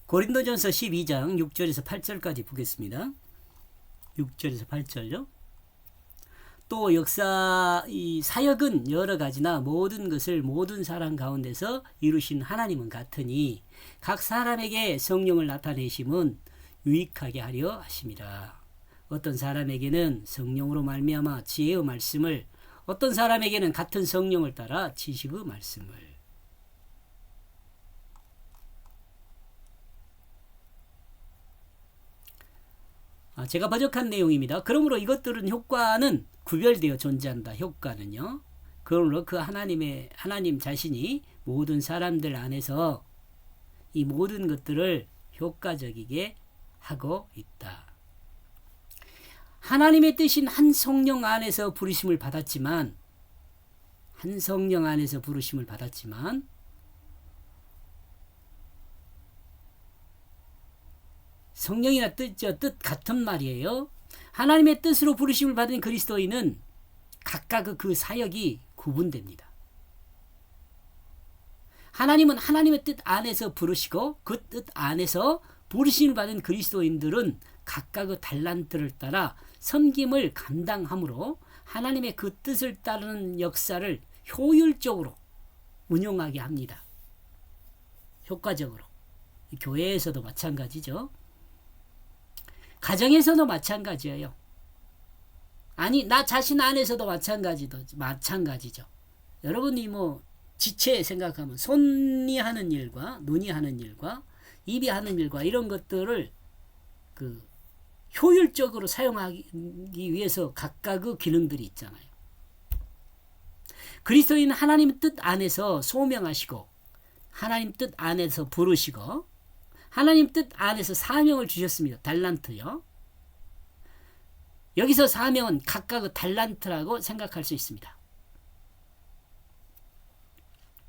고린도전서 12장 6절에서 8절까지 보겠습니다. 6절에서 8절요. 또 이 사역은 여러 가지나 모든 것을 모든 사람 가운데서 이루신 하나님은 같으니 각 사람에게 성령을 나타내심은 유익하게 하려 하심이라. 어떤 사람에게는 성령으로 말미암아 지혜의 말씀을, 어떤 사람에게는 같은 성령을 따라 지식의 말씀을. 제가 번역한 내용입니다. 그러므로 이것들은 효과는 구별되어 존재한다. 효과는요. 그러므로 그 하나님 자신이 모든 사람들 안에서 이 모든 것들을 효과적이게 하고 있다. 하나님의 뜻인 한 성령 안에서 부르심을 받았지만 성령이나 뜻 같은 말이에요. 하나님의 뜻으로 부르심을 받은 그리스도인은 각각 그 사역이 구분됩니다. 하나님은 하나님의 뜻 안에서 부르시고 그 뜻 안에서 부르심을 받은 그리스도인들은 각각의 달란트를 따라 섬김을 감당함으로 하나님의 그 뜻을 따르는 역사를 효율적으로 운용하게 합니다. 효과적으로. 교회에서도 마찬가지죠. 가정에서도 마찬가지예요. 아니, 나 자신 안에서도 마찬가지죠. 여러분이 지체 생각하면 손이 하는 일과 눈이 하는 일과 입이 하는 일과 이런 것들을 효율적으로 사용하기 위해서 각각의 기능들이 있잖아요. 그리스도인은 하나님 뜻 안에서 소명하시고 하나님 뜻 안에서 부르시고 하나님 뜻 안에서 사명을 주셨습니다. 달란트요. 여기서 사명은 각각의 달란트라고 생각할 수 있습니다.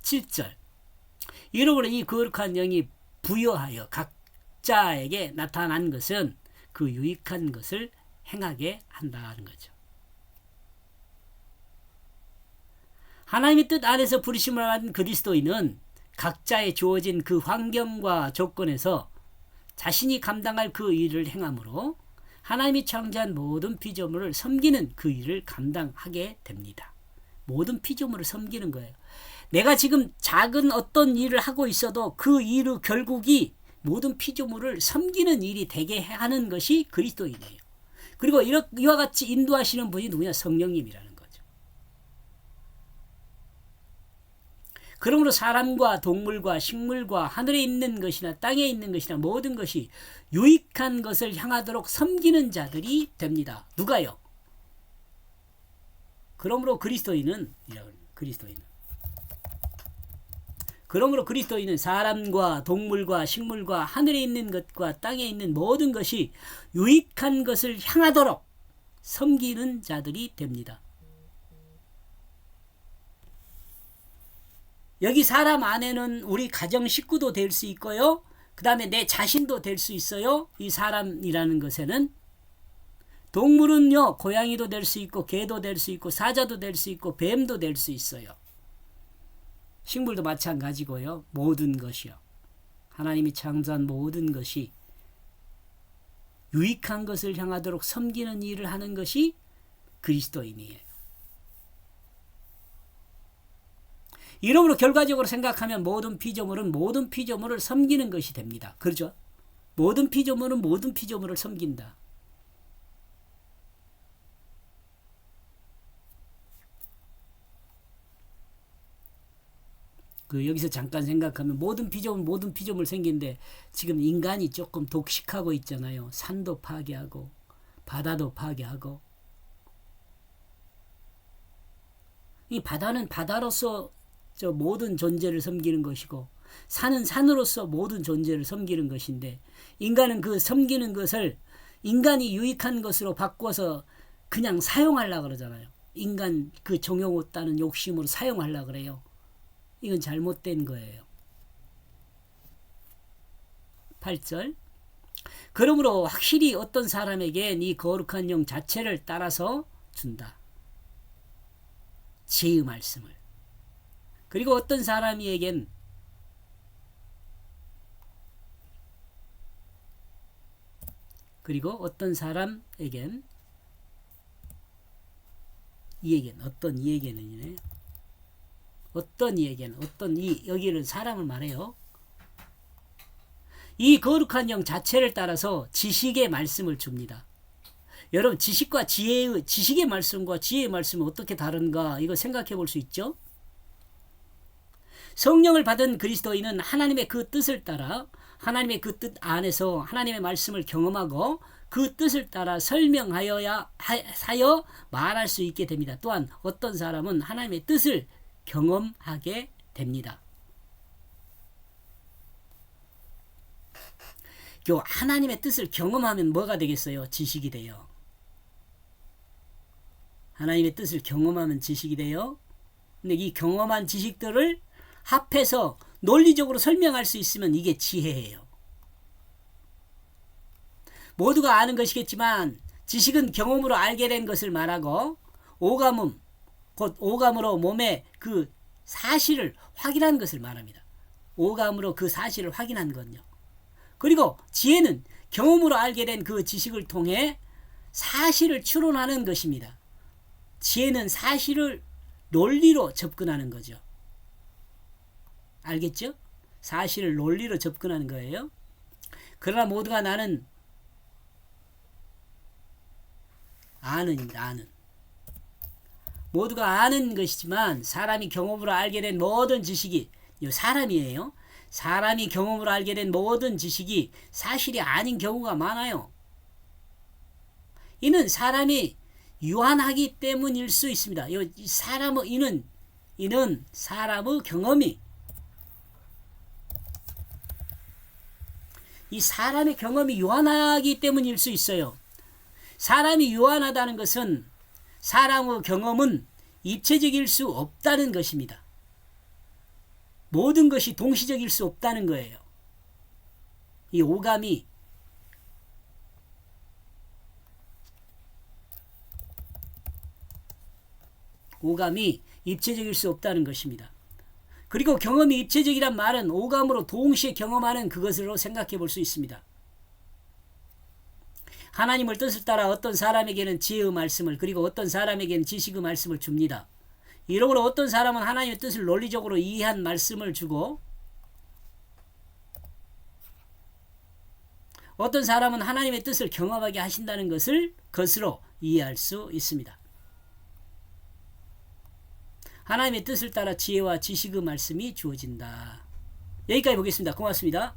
7절. 이러므로 이 거룩한 영이 부여하여 각자에게 나타난 것은 그 유익한 것을 행하게 한다는 거죠. 하나님의 뜻 안에서 부르심을 받은 그리스도인은 각자에 주어진 그 환경과 조건에서 자신이 감당할 그 일을 행함으로 하나님이 창조한 모든 피조물을 섬기는 그 일을 감당하게 됩니다. 모든 피조물을 섬기는 거예요. 내가 지금 작은 어떤 일을 하고 있어도 그 일의 결국이 모든 피조물을 섬기는 일이 되게 하는 것이 그리스도인이에요. 그리고 이와 같이 인도하시는 분이 누구냐? 성령님이라는 거죠. 그러므로 사람과 동물과 식물과 하늘에 있는 것이나 땅에 있는 것이나 모든 것이 유익한 것을 향하도록 섬기는 자들이 됩니다. 누가요? 그러므로 그리스도인은 사람과 동물과 식물과 하늘에 있는 것과 땅에 있는 모든 것이 유익한 것을 향하도록 섬기는 자들이 됩니다. 여기 사람 안에는 우리 가정 식구도 될 수 있고요. 그 다음에 내 자신도 될 수 있어요. 이 사람이라는 것에는 동물은요, 고양이도 될 수 있고 개도 될 수 있고 사자도 될 수 있고 뱀도 될 수 있어요. 식물도 마찬가지고요. 모든 것이요. 하나님이 창조한 모든 것이 유익한 것을 향하도록 섬기는 일을 하는 것이 그리스도인이에요. 이러므로 결과적으로 생각하면 모든 피조물을 섬기는 것이 됩니다. 그렇죠? 모든 피조물을 섬긴다. 여기서 잠깐 생각하면 모든 피조물 생긴데 지금 인간이 조금 독식하고 있잖아요. 산도 파괴하고 바다도 파괴하고. 이 바다는 바다로서 모든 존재를 섬기는 것이고 산은 산으로서 모든 존재를 섬기는 것인데 인간은 그 섬기는 것을 인간이 유익한 것으로 바꿔서 그냥 사용하려고 그러잖아요. 인간 그 정욕없다는 욕심으로 사용하려고 그래요. 이건 잘못된 거예요. 8절. 그러므로 확실히 어떤 사람에겐 이 거룩한 영 자체를 따라서 준다. 지혜의 말씀을. 그리고 어떤 사람에겐 그리고 어떤 사람에겐 이에겐 어떤 이에게는이네. 어떤 이에게는 어떤 이 여기는 사람을 말해요. 이 거룩한 영 자체를 따라서 지식의 말씀을 줍니다. 여러분 지식과 지식의 말씀과 지혜의 말씀은 어떻게 다른가 이거 생각해 볼 수 있죠? 성령을 받은 그리스도인은 하나님의 그 뜻을 따라 하나님의 그 뜻 안에서 하나님의 말씀을 경험하고 그 뜻을 따라 설명하여 말할 수 있게 됩니다. 또한 어떤 사람은 하나님의 뜻을 경험하게 됩니다. 하나님의 뜻을 경험하면 뭐가 되겠어요? 지식이 돼요. 하나님의 뜻을 경험하면 지식이 돼요. 근데 이 경험한 지식들을 합해서 논리적으로 설명할 수 있으면 이게 지혜예요. 모두가 아는 것이겠지만 지식은 경험으로 알게 된 것을 말하고 오감은 곧 오감으로 몸의 그 사실을 확인한 것을 말합니다. 오감으로 그 사실을 확인한 건요. 그리고 지혜는 경험으로 알게 된 그 지식을 통해 사실을 추론하는 것입니다. 지혜는 사실을 논리로 접근하는 거죠. 알겠죠? 사실을 논리로 접근하는 거예요. 그러나 모두가 나는 아는입니다. 모두가 아는 것이지만 사람이 경험으로 알게 된 모든 지식이 사람이에요. 사람이 경험으로 알게 된 모든 지식이 사실이 아닌 경우가 많아요. 이는 사람이 유한하기 때문일 수 있습니다. 이는 사람의 경험이 이 사람의 경험이 유한하기 때문일 수 있어요. 사람이 유한하다는 것은 사람의 경험은 입체적일 수 없다는 것입니다. 모든 것이 동시적일 수 없다는 거예요. 이 오감이 입체적일 수 없다는 것입니다. 그리고 경험이 입체적이란 말은 오감으로 동시에 경험하는 그것으로 생각해 볼 수 있습니다. 하나님의 뜻을 따라 어떤 사람에게는 지혜의 말씀을 그리고 어떤 사람에게는 지식의 말씀을 줍니다. 이러므로 어떤 사람은 하나님의 뜻을 논리적으로 이해한 말씀을 주고 어떤 사람은 하나님의 뜻을 경험하게 하신다는 것을 것으로 이해할 수 있습니다. 하나님의 뜻을 따라 지혜와 지식의 말씀이 주어진다. 여기까지 보겠습니다. 고맙습니다.